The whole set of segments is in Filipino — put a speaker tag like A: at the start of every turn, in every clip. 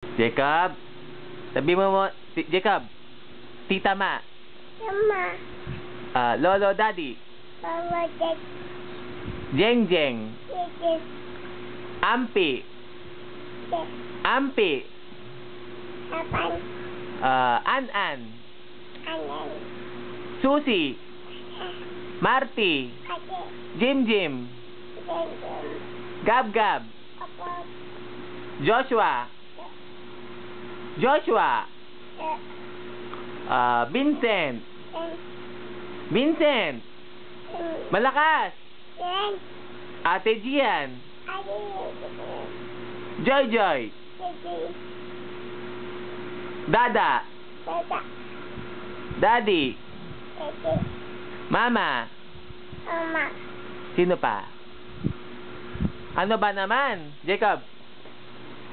A: Jacob. Sabi mo, Jacob. Tita Ma.
B: Mama.
A: Lolo Daddy.
B: Mama, Dad.
A: Jeng Jeng.
B: Dad.
A: Ampi.
B: Dad.
A: Ampi.
B: Apan.
A: An-An.
B: Anan.
A: Susi. Marty.
B: Ate.
A: Jim Jim.
B: Dad.
A: Gab Gab.
B: Apo.
A: Joshua. Joshua. Vincent. Vincent. Malakas.
B: Dad.
A: Ate Gian.
B: Ate.
A: Joy Joy.
B: Dad.
A: Dada.
B: Dada.
A: Daddy.
B: Dad.
A: Mama.
B: Mama.
A: Sino pa? Ano ba naman? Jacob.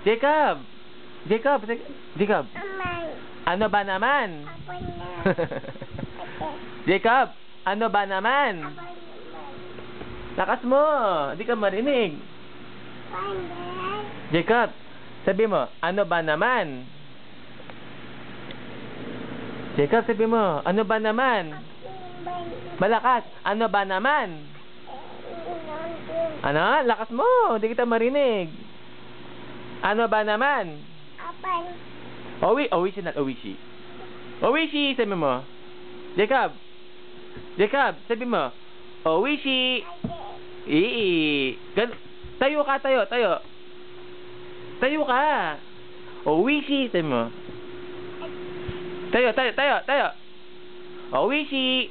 A: Jacob. Jacob. Jacob.
B: Mama.
A: Ano ba naman?
B: Apo na. Ate.
A: Jacob. Ano ba naman?
B: Apo naman.
A: Lakas mo. Hindi ka marinig.
B: Pandan.
A: Jacob. Sabi mo, ano ba naman? Jacob, sabi mo, ano ba naman? Malakas. Ano ba naman? Ano? Lakas mo. Hindi kita marinig. Ano ba naman?
B: Apan.
A: Owishi na. Owishi. Owishi, sabi mo. Jacob. Jacob, sabi mo. Owishi.
B: Ate.
A: Tayo ka, tayo. Tayo ka. Owishi, sabi mo. Tayo. Owishi.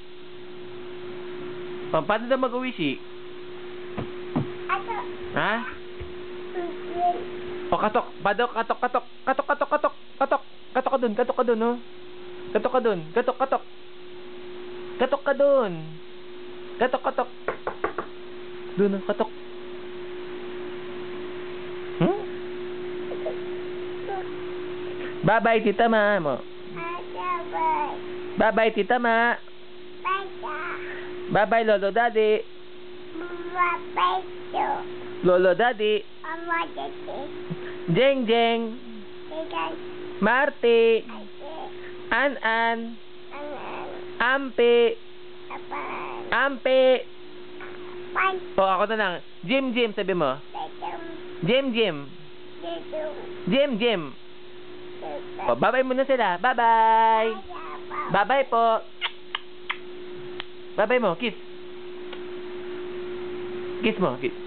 A: Paano na mag-owishi?
B: Ato.
A: Ha? O, katok. Katok ka dun, oh. Katok ka dun. Katok. Dun, oh, katok. Bye-bye, Tita Ma mo. Bye-bye, Tita Ma. Bye-bye, Lolo Daddy. Lolo Daddy. Jeng Jeng. Marty. An-An. Ampi. O, ako na lang. Jim Jim, sabi mo. Jim. O, bye-bye muna sila. Bye-bye. Bye-bye po. Bye-bye mo. Kiss. Kiss mo. Kiss.